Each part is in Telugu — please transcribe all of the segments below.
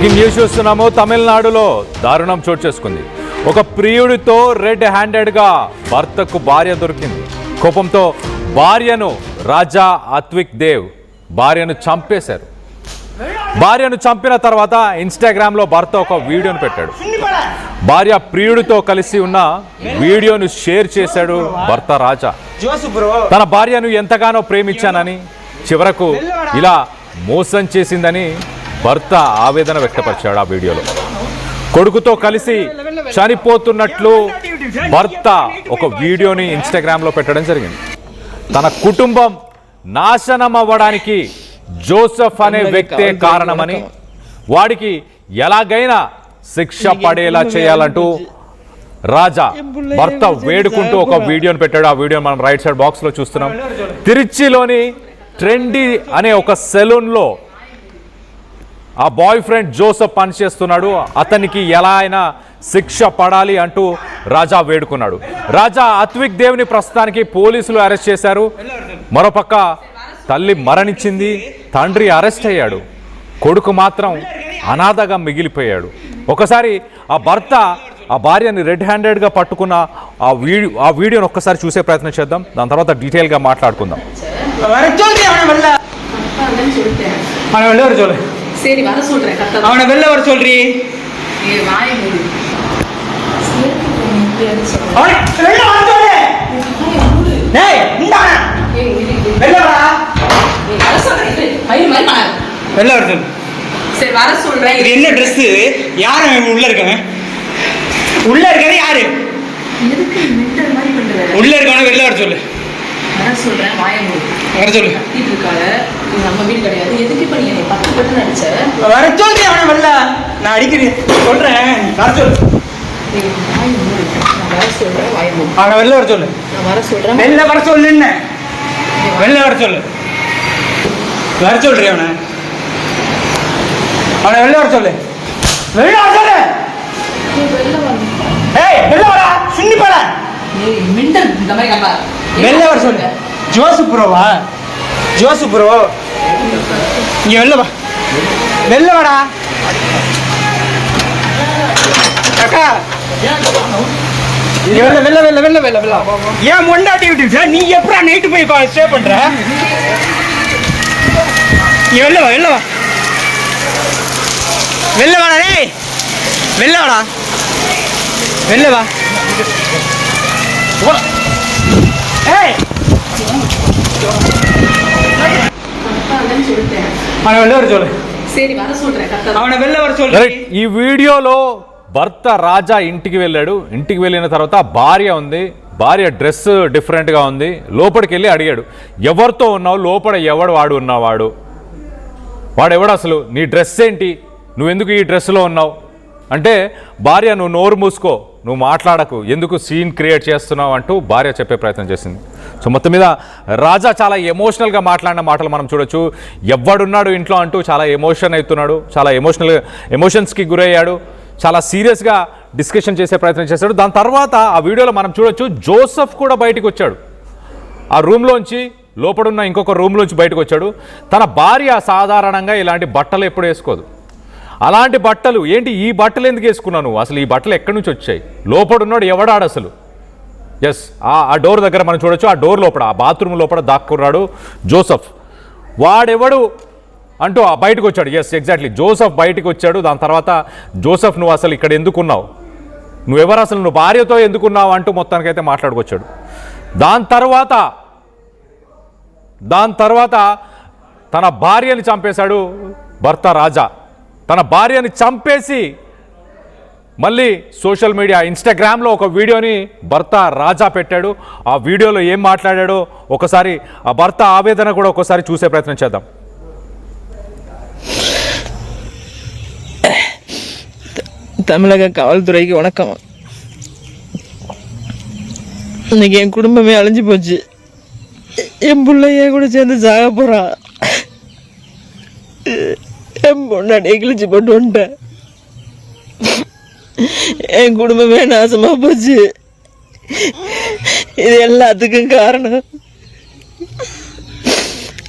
బ్రేకింగ్ న్యూస్ చూస్తున్నాము. తమిళనాడులో దారుణం చోటు చేసుకుంది. ఒక ప్రియుడితో రెడ్ హ్యాండెడ్గా భర్తకు భార్య దొరికింది. కోపంతో భార్యను రాజా అత్విక్ దేవ్ భార్యను చంపేశారు. భార్యను చంపిన తర్వాత ఇన్స్టాగ్రామ్లో భర్త ఒక వీడియోను పెట్టాడు. భార్య ప్రియుడితో కలిసి ఉన్న వీడియోను షేర్ చేశాడు భర్త రాజా. తన భార్యను ఎంతగానో ప్రేమించానని, చివరకు ఇలా మోసం చేసిందని భర్త ఆవేదన వ్యక్తపరిచాడు. ఆ వీడియోలో కొడుకుతో కలిసి చనిపోతున్నట్లు భర్త ఒక వీడియోని ఇన్స్టాగ్రామ్లో పెట్టడం జరిగింది. తన కుటుంబం నాశనం అవ్వడానికి జోసెఫ్ అనే వ్యక్తే కారణమని, వాడికి ఎలాగైనా శిక్ష పడేలా చేయాలంటూ రాజా భర్త వేడుకుంటూ ఒక వీడియోని పెట్టాడు. ఆ వీడియోని మనం రైట్ సైడ్ బాక్స్లో చూస్తున్నాం. తిరుచిలోని ట్రెండీ అనే ఒక సెలూన్లో ఆ బాయ్ ఫ్రెండ్ జోసెఫ్ పనిచేస్తున్నాడు. అతనికి ఎలా అయినా శిక్ష పడాలి అంటూ రాజా వేడుకున్నాడు. రాజా అత్విక్ దేవ్ని ప్రస్తుతానికి పోలీసులు అరెస్ట్ చేశారు. మరోపక్క తల్లి మరణించింది, తండ్రి అరెస్ట్ అయ్యాడు, కొడుకు మాత్రం అనాథగా మిగిలిపోయాడు. ఒకసారి ఆ భర్త ఆ భార్యని రెడ్ హ్యాండెడ్గా పట్టుకున్న ఆ వీడియోని ఒక్కసారి చూసే ప్రయత్నం చేద్దాం. దాని తర్వాత డీటెయిల్గా మాట్లాడుకుందాం. சரி வர சொல்றேன். அவனை வெளில வர சொல்றீ. ஏ வாய் மூடு. அவனை வெளில வர சொல்லு. டேய் இந்தாடா. ஏய் வெளில வா. ஏய் வர சொல்றேன். மயிர் மாதிரி பாரு. வெளில வர சொல்லு. சரி வர சொல்றேன். இது என்ன Dress? யார் உள்ள இருக்கவன்? உள்ள இருக்கறது யாரு? எதுக்கு மென்டல் மாதிரி பண்ற? உள்ள இருக்கவன வெளில வர சொல்லு. வர சொல்றேன் வாய் மூடு. வர சொல்லு. கத்திட்டு இருக்கால. இது நம்ம வீடு கிடையாது. எதுக்கு இப்ப நீ என்னை பட்டு நடிச்ச? வர சொல்றீ அவனை வெளில. நான் அடிக்கிறேன். சொல்றேன். வர சொல்லு. ஏய் வாய் மூடு. நான் வர சொல்றேன் வாய் மூடு. அவனை வெளில வர சொல்லு. நான் வர சொல்றேன். வெளில வர சொல்லுன்னு. வெளில வர சொல்லு. வர சொல்றீ அவனை. அவனை வெளில வர சொல்லு. வெளில வர சொல்லு. ஏய் வெளில வா. ஏய் வெளில வாடா. சுண்ணி போடா. ஏய் மென்டல் இந்த மாதிரி கப்பா. வெளில வர சொல்லு. ஜோசப் ப்ரோவா? ஜோசப் ப்ரோ இங்க வெளில வா. வெளில வாடா. அக்கா இங்க வெளில வெளில வெளில வெளில வெளில வெளில. ஏன் மொண்டாட்டி விட்டு நீ எப்படா நைட் போய் ஸ்டே பண்ற? இங்க வெளில வா. வெளில வா. வெளில வாடா டேய். வெளில வாடா. வெளில வா. ஏய் அவனை வெளில வர சொல்லு. சரி வர சொல்றேன். அவனை வெளில வர சொல்லு. ఈ వీడియోలో భర్త రాజా ఇంటికి వెళ్ళాడు. ఇంటికి వెళ్ళిన తర్వాత భార్య ఉంది. భార్య డ్రెస్ డిఫరెంట్గా ఉంది. లోపలికి వెళ్ళి అడిగాడు, ఎవరితో ఉన్నావు, లోపల ఎవడు వాడు ఉన్నవాడు, వాడెవడు అసలు, నీ డ్రెస్ ఏంటి, నువ్వెందుకు ఈ డ్రెస్లో ఉన్నావు అంటే, భార్య నువ్వు నోరు మూసుకో, నువ్వు మాట్లాడకు, ఎందుకు సీన్ క్రియేట్ చేస్తున్నావు అంటూ భార్య చెప్పే ప్రయత్నం చేసింది. సో మొత్తం మీద రాజా చాలా ఎమోషనల్గా మాట్లాడిన మాటలు మనం చూడొచ్చు. ఎవడున్నాడు ఇంట్లో అంటూ చాలా ఎమోషన్ అవుతున్నాడు, చాలా ఎమోషన్స్కి గురయ్యాడు, చాలా సీరియస్గా డిస్కషన్ చేసే ప్రయత్నం చేశాడు. దాని తర్వాత ఆ వీడియోలో మనం చూడొచ్చు జోసెఫ్ కూడా బయటకు వచ్చాడు. ఆ రూమ్లోంచి లోపడున్న ఇంకొక రూమ్లోంచి బయటకు వచ్చాడు. తన భార్య సాధారణంగా ఇలాంటి బట్టలు ఎప్పుడు వేసుకోదు. అలాంటి బట్టలు ఏంటి, ఈ బట్టలు ఎందుకు వేసుకున్నాను, అసలు ఈ బట్టలు ఎక్కడి నుంచి వచ్చాయి, లోపడున్నాడు ఎవడాడు అసలు. ఎస్, ఆ డోర్ దగ్గర మనం చూడొచ్చు. ఆ డోర్ లోపల, ఆ బాత్రూమ్ లోపల దాక్కున్నాడు జోసెఫ్. వాడెవడు అంటూ బయటకు వచ్చాడు. ఎస్, ఎగ్జాక్ట్లీ, జోసెఫ్ బయటకు వచ్చాడు. దాని తర్వాత జోసెఫ్ నువ్వు అసలు ఇక్కడ ఎందుకున్నావు, నువ్వెవరు అసలు, నువ్వు భార్యతో ఎందుకున్నావు అంటూ మొత్తానికైతే మాట్లాడుకొచ్చాడు. దాని తర్వాత తన భార్యని చంపేశాడు భర్త రాజా. తన భార్యని చంపేసి మళ్ళీ సోషల్ మీడియా ఇన్స్టాగ్రామ్లో ఒక వీడియోని భర్త రాజా పెట్టాడు. ఆ వీడియోలో ఏం మాట్లాడాడో ఒకసారి ఆ భర్త ఆవేదన కూడా ఒకసారి చూసే ప్రయత్నం చేద్దాం. தமிழக காவல்துறைக்கு வணக்கம். இன்னைக்கு என் குடும்பமே அழிஞ்சு போச்சு. என் பிள்ளைய கூட சேர்ந்து சாக போகிறான். என் பொண்ணாடியை கிழிச்சு போட்டு வந்துட்டேன். என் குடும்பமே நாசமாக போச்சு. இது எல்லாத்துக்கும் காரணம்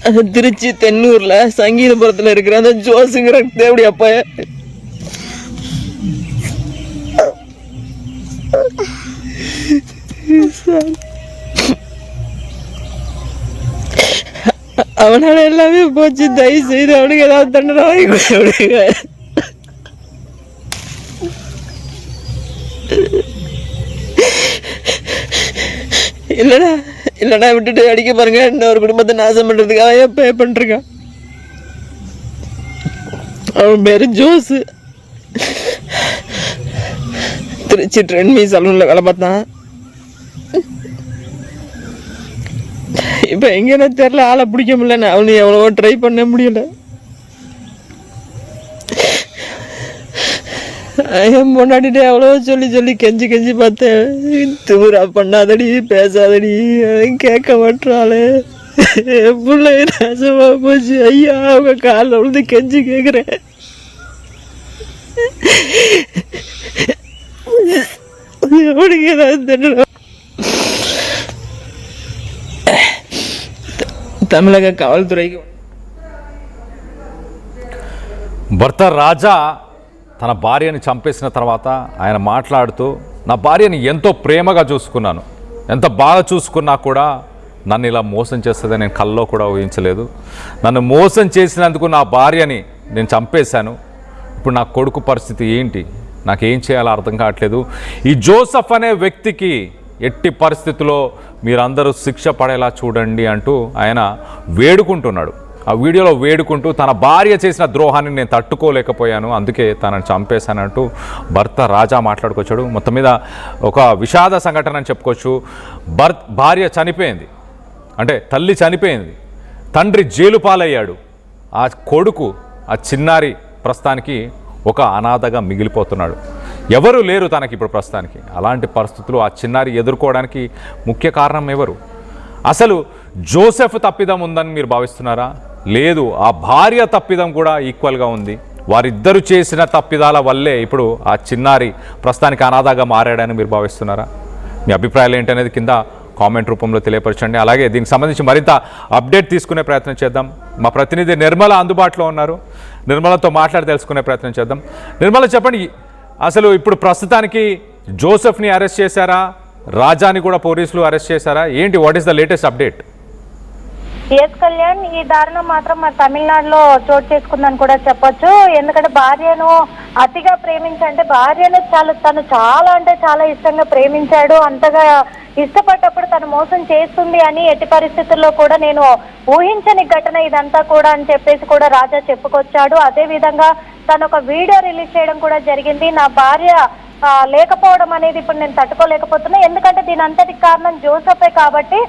அது திருச்சி தென்னூரில் சங்கீதபுரத்தில் இருக்கிற அந்த ஜோஸுங்கிற தேவடி அப்பா அவனால எல்லாமே போச்சு. தயவு செய்து அவனுக்கு ஏதாவது தண்டனை வாங்கி கொடுங்க. இல்லடா இல்லடா விட்டுட்டு அடிக்க பாருங்க. இன்னொரு குடும்பத்தை நாசம் பண்றதுக்காக பே பண்ணிருக்கான். அவன் பேரு ஜோஸ். திருச்சி ட்ரெண்ட்மி சலூன்ல வேலை பார்த்தான். இப்ப எங்கன்னு தெரியல. ஆளை பிடிக்க முடியல. அவனு எவ்வளவோ ட்ரை பண்ண முடியல. என் பொண்டாட்டிட்டு எவ்வளவோ சொல்லி சொல்லி கெஞ்சி கெஞ்சி பார்த்தேன். திமுறா பண்ணாதடி பேசாதடி. கேட்க மாட்டாளே. என் பிள்ளை நாசமா போச்சு. ஐயா அவங்க காலில் விழுந்து கெஞ்சி கேட்குறேன். அவனுக்கு ஏதாவது தண்டனை. தமிழக కావల్తురైకి భర్త రాజా తన భార్యని చంపేసిన తర్వాత ఆయన మాట్లాడుతూ నా భార్యని ఎంతో ప్రేమగా చూసుకున్నాను, ఎంత బాగా చూసుకున్నా కూడా నన్ను ఇలా మోసం చేస్తుందని నేను కల్లో కూడా ఊహించలేదు. నన్ను మోసం చేసినందుకు నా భార్యని నేను చంపేశాను. ఇప్పుడు నా కొడుకు పరిస్థితి ఏంటి, నాకేం చేయాలో అర్థం కావట్లేదు. ఈ జోసెఫ్ అనే వ్యక్తికి ఎట్టి పరిస్థితుల్లో మీరందరూ శిక్ష పడేలా చూడండి అంటూ ఆయన వేడుకుంటున్నాడు. ఆ వీడియోలో వేడుకుంటూ తన భార్య చేసిన ద్రోహాన్ని నేను తట్టుకోలేకపోయాను, అందుకే తనని చంపేశానంటూ భర్త రాజా మాట్లాడుకొచ్చాడు. మొత్తం మీద ఒక విషాద సంఘటన అని చెప్పుకోవచ్చు. భార్య చనిపోయింది, అంటే తల్లి చనిపోయింది, తండ్రి జైలు పాలయ్యాడు, ఆ కొడుకు ఆ చిన్నారి ప్రస్తుతానికి ఒక అనాథగా మిగిలిపోతున్నాడు. ఎవరు లేరు తనకి ఇప్పుడు ప్రస్తుతానికి. అలాంటి పరిస్థితులు ఆ చిన్నారి ఎదుర్కోవడానికి ముఖ్య కారణం ఎవరు? అసలు జోసెఫ్ తప్పిదం ఉందని మీరు భావిస్తున్నారా? లేదు, ఆ భార్య తప్పిదం కూడా ఈక్వల్గా ఉంది. వారిద్దరూ చేసిన తప్పిదాల వల్లే ఇప్పుడు ఆ చిన్నారి ప్రస్తుతానికి అనాథగా మారాడని మీరు భావిస్తున్నారా? మీ అభిప్రాయాలు ఏంటనేది కింద కామెంట్ రూపంలో తెలియపరచండి. అలాగే దీనికి సంబంధించి మరింత అప్డేట్ తీసుకునే ప్రయత్నం చేద్దాం. మా ప్రతినిధి నిర్మల అందుబాటులో ఉన్నారు. నిర్మలతో మాట్లాడి తెలుసుకునే ప్రయత్నం చేద్దాం. నిర్మల, చెప్పండి, అసలు ఇప్పుడు ప్రస్తుతానికి జోసెఫ్ని అరెస్ట్ చేశారా, రాజాని కూడా పోలీసులు అరెస్ట్ చేశారా, ఏంటి, what is the latest update? S Kalyan, ఈ దారుణం మాత్రం మన తమిళనాడులో చోటు చేసుకుందని కూడా చెప్పొచ్చు. ఎందుకంటే భార్యను అతిగా ప్రేమించంటే భార్యను తను చాలా అంటే చాలా ఇష్టంగా ప్రేమించాడు. అంతగా ఇష్టపడ్డప్పుడు తను మోసం చేస్తుంది అని ఎట్టి పరిస్థితుల్లో కూడా నేను ఊహించని ఘటన ఇదంతా కూడా అని చెప్పేసి కూడా రాజా చెప్పుకొచ్చాడు. అదే విధంగా తను ఒక వీడియో రిలీజ్ చేయడం కూడా జరిగింది. నా భార్య లేకపోవడం అనేది ఇప్పుడు నేను తట్టుకోలేకపోతున్నా, ఎందుకంటే దీని అంతటి కారణం జోసెఫే కాబట్టి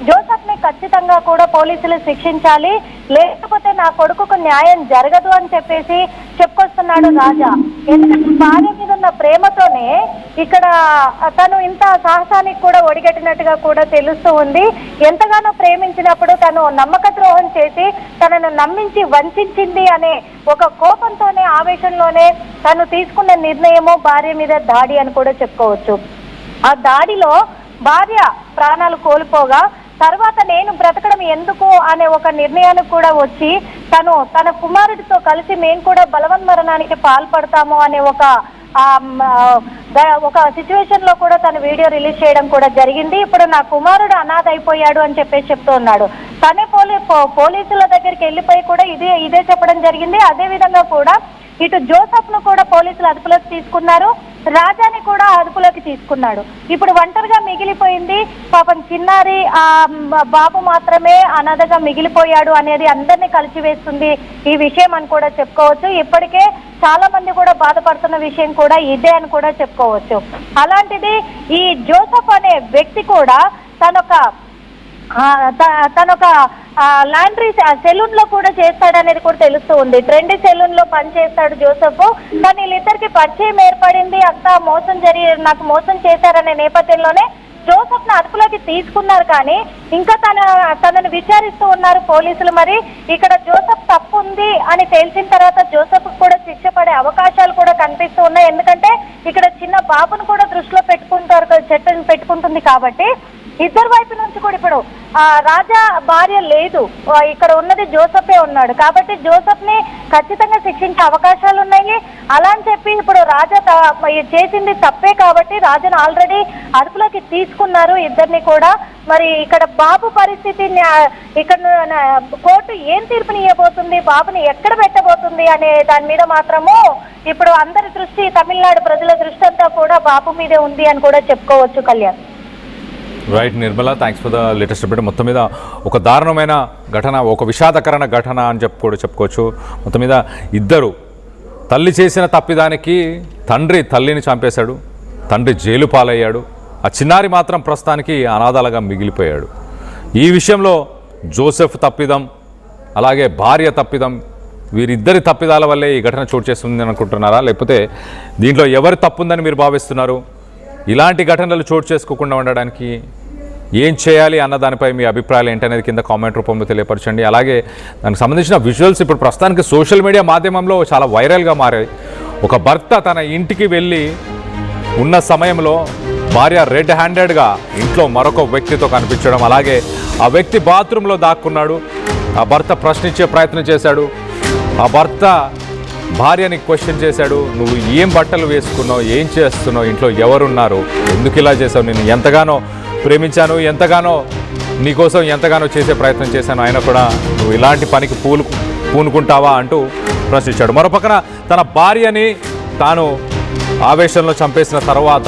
జోసెఫ్ ని ఖచ్చితంగా కూడా పోలీసులు శిక్షించాలి, లేకపోతే నా కొడుకుకు న్యాయం జరగదు అని చెప్పేసి చెప్పుకొస్తున్నాడు రాజా. ఎందుకంటే భార్య మీద ఉన్న ప్రేమతోనే ఇక్కడ తను ఇంత సాహసానికి కూడా ఒడిగట్టినట్టుగా కూడా తెలుస్తూ ఉంది. ఎంతగానో ప్రేమించినప్పుడు తను నమ్మక ద్రోహం చేసి తనను నమ్మించి వంచింది అనే ఒక కోపంతోనే, ఆవేశంలోనే తను తీసుకున్న నిర్ణయము భార్య మీద దాడి అని కూడా చెప్పుకోవచ్చు. ఆ దాడిలో భార్య ప్రాణాలు కోల్పోగా తర్వాత నేను బ్రతకడం ఎందుకు అనే ఒక నిర్ణయానికి కూడా వచ్చి తన కుమారుడితో కలిసి మేము కూడా బలవన్మరణానికి పాల్పడతాము అనే ఒక సిచ్యువేషన్ లో కూడా తను వీడియో రిలీజ్ చేయడం కూడా జరిగింది. ఇప్పుడు నా కుమారుడు అనాథ అయిపోయాడు అని చెప్పేసి చెప్తూ ఉన్నాడు. తనే పోలీసుల దగ్గరికి వెళ్ళిపోయి కూడా ఇదే చెప్పడం జరిగింది. అదే విధంగా కూడా ఇటు జోసెఫ్ ను కూడా పోలీసులు అదుపులోకి తీసుకున్నారు, రాజాని కూడా అదుపులోకి తీసుకున్నాడు. ఇప్పుడు ఒంటరిగా మిగిలిపోయింది పాపం చిన్నారి ఆ బాబు మాత్రమే అనాథగా మిగిలిపోయాడు అనేది అందరినీ కలిసివేస్తుంది ఈ విషయం అని కూడా చెప్పుకోవచ్చు. ఇప్పటికే చాలా మంది కూడా బాధపడుతున్న విషయం కూడా ఇదే అని కూడా చెప్పుకోవచ్చు. అలాంటిది ఈ జోసెఫ్ అనే వ్యక్తి కూడా తనొక లాండ్రీ సెలూన్ లో కూడా చేస్తాడనేది కూడా తెలుస్తూ ఉంది. ట్రెండీ సెలూన్ లో పని చేస్తాడు జోసెఫ్. కానీ వీళ్ళిద్దరికి పరిచయం ఏర్పడింది, అంతా నాకు మోసం చేశారనే నేపథ్యంలోనే జోసెఫ్ ను అదుపులోకి తీసుకున్నారు. కానీ ఇంకా తనను విచారిస్తూ ఉన్నారు పోలీసులు. మరి ఇక్కడ జోసెఫ్ తప్పు ఉంది అని తెలిసిన తర్వాత జోసెఫ్ కూడా శిక్ష పడే అవకాశాలు కూడా కనిపిస్తూ ఉన్నాయి. ఎందుకంటే ఇక్కడ చిన్న బాబును కూడా దృష్టిలో పెట్టుకుంటుంది కాబట్టి ఇద్దరు వైపు నుంచి కూడా ఇప్పుడు రాజా భార్య లేదు, ఇక్కడ ఉన్నది జోసఫే ఉన్నాడు. కాబట్టి జోసఫ్ ని ఖచ్చితంగా శిక్షించే అవకాశాలు ఉన్నాయి. అలా అని చెప్పి ఇప్పుడు రాజా చేసింది తప్పే కాబట్టి రాజాను ఆల్రెడీ అదుపులోకి తీసుకున్నారు ఇద్దరిని కూడా. మరి ఇక్కడ బాబు పరిస్థితి, ఇక్కడ కోర్టు ఏం తీర్పునియబోతుంది, బాబుని ఎక్కడ పెట్టబోతుంది అనే దాని మీద మాత్రము ఇప్పుడు అందరి దృష్టి, తమిళనాడు ప్రజల దృష్టి అంతా కూడా బాబు మీదే ఉంది అని కూడా చెప్పుకోవచ్చు. Kalyan. Right Nirmala, thanks for the latest update. మొత్తం మీద ఒక దారుణమైన ఘటన, ఒక విషాదకరణ ఘటన అని చెప్పుకోవచ్చు. మొత్తం మీద ఇద్దరు, తల్లి చేసిన తప్పిదానికి తండ్రి తల్లిని చంపేశాడు, తండ్రి జైలు పాలయ్యాడు, ఆ చిన్నారి మాత్రం ప్రస్తుతానికి అనాథాలుగా మిగిలిపోయాడు. ఈ విషయంలో జోసెఫ్ తప్పిదం, అలాగే భార్య తప్పిదం, వీరిద్దరి తప్పిదాల వల్లే ఈ ఘటన చోటు చేస్తుంది అనుకుంటున్నారా, లేకపోతే దీంట్లో ఎవరి తప్పుందని మీరు భావిస్తున్నారు? ఇలాంటి ఘటనలు చోటు చేసుకోకుండా ఉండడానికి ఏం చేయాలి అన్న దానిపై మీ అభిప్రాయాలు ఏంటనేది కింద కామెంట్ రూపంలో తెలియపరచండి. అలాగే దానికి సంబంధించిన విజువల్స్ ఇప్పుడు ప్రస్తుతానికి సోషల్ మీడియా మాధ్యమంలో చాలా వైరల్గా మారాయి. ఒక భర్త తన ఇంటికి వెళ్ళి ఉన్న సమయంలో భార్య రెడ్ హ్యాండెడ్గా ఇంట్లో మరొక వ్యక్తితో కనిపించడం, అలాగే ఆ వ్యక్తి బాత్రూంలో దాక్కున్నాడు, ఆ భర్త ప్రశ్నించే ప్రయత్నం చేశాడు, ఆ భర్త భార్యని క్వశ్చన్ చేశాడు, నువ్వు ఏం బట్టలు వేసుకున్నావు, ఏం చేస్తున్నావు, ఇంట్లో ఎవరున్నారు, ఎందుకు ఇలా చేసావు, నేను ఎంతగానో ప్రేమించాను, ఎంతగానో నీకోసం ఎంతగానో చేసే ప్రయత్నం చేశాను, ఆయన కూడా నువ్వు ఇలాంటి పనికి పూనుకుంటావా అంటూ ప్రశ్నించాడు. మరోపక్కన తన భార్యని తాను ఆవేశంలో చంపేసిన తర్వాత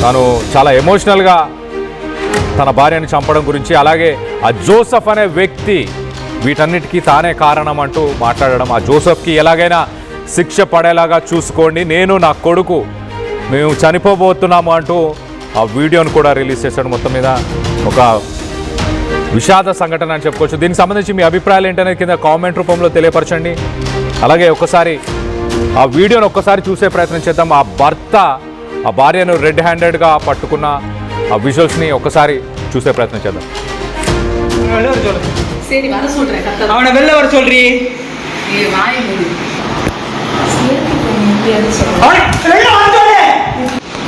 తాను చాలా ఎమోషనల్గా తన భార్యని చంపడం గురించి, అలాగే ఆ జోసెఫ్ అనే వ్యక్తి వీటన్నిటికీ తానే కారణం అంటూ మాట్లాడడం, ఆ జోసెఫ్కి ఎలాగైనా శిక్ష పడేలాగా చూసుకోండి, నేను నా కొడుకు మేము చనిపోబోతున్నాము అంటూ ఆ వీడియోను కూడా రిలీజ్ చేశాడు. మొత్తం మీద ఒక విషాద సంఘటన అని చెప్పుకోవచ్చు. దీనికి సంబంధించి మీ అభిప్రాయాలు ఏంటనేది కింద కామెంట్ రూపంలో తెలియపరచండి. అలాగే ఒక్కసారి ఆ వీడియోను ఒక్కసారి చూసే ప్రయత్నం చేద్దాం. ఆ భర్త ఆ భార్యను రెడ్ హ్యాండెడ్గా పట్టుకున్న ఆ విజువల్స్ని ఒక్కసారి చూసే ప్రయత్నం చేద్దాం. சரி வர சொல்றேன். அவனை வெளில வர சொல்றீ. நீ வாய் மூடு. அவனை வெளில வர சொல்லு.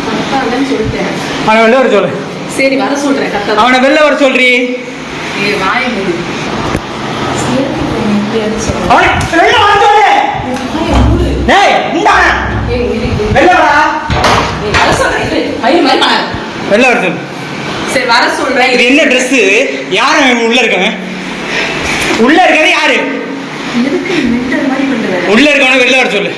கத்தாலன்னு சொல்லிட்டேன். அவனை வெளில வர சொல்லு. சரி வர சொல்றேன். கத்தால. அவனை வெளில வர சொல்றீ. நீ வாய் மூடு. அவனை வெளில வர சொல்லு. டேய் இந்தாடா. வெளில வாடா. நீ வர சொல்றேன். மயிர் மாதிரி பண்ணாத. வெளில வர சொல்லு. சரி வர சொல்றேன். இது என்ன Dress? யார் உள்ள இருக்கவன்? உள்ள இருக்கறது யாரு? எதுக்கு மென்டல் மாதிரி பண்ற? உள்ள இருக்கவன வெளில வர சொல்லு.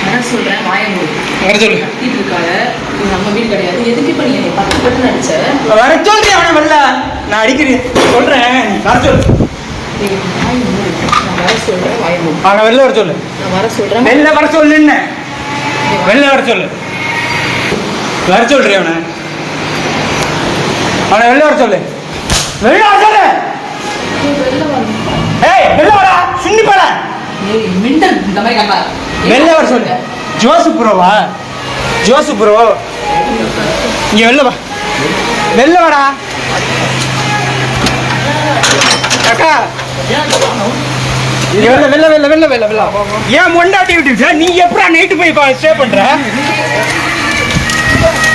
வர சொல்றேன். வாயை மூடு. வர சொல்லு. கத்திட்டு இருக்காத. இது நம்ம வீடு கிடையாது. எதுக்கு இப்ப நீ என்னை பட்டு அடிச்ச? வர சொல்றேன் அவனை வெளில. நான் அடிக்கிறேன். சொல்றேன். வர சொல்லு. வாயை மூடு. நான் வர சொல்றேன். வாயை மூடு. அவனை வெளில வர சொல்லு. நான் வர சொல்றேன். வெளில வர சொல்லுன்னு. வெளில வர சொல்லு. வர சொல்றேன் அவனை. அவனை வெளில வர சொல்லு. வெளில வர சொல்லு. ஏய் வெளில வாடா. சுண்ணி போடா. ஏய் மெண்டல் இந்த மாதிரி கண்ணா. வெளில வர சொல்லு. ஜோசப் ப்ரோவா? Joseph bro. இங்க வெளில வா. வெளில வாடா. அக்கா. இங்க வெளில. ஏன் மொண்டாட்டி விட்டு நீ எப்படா நைட்டு போய் ஸ்டே பண்ற?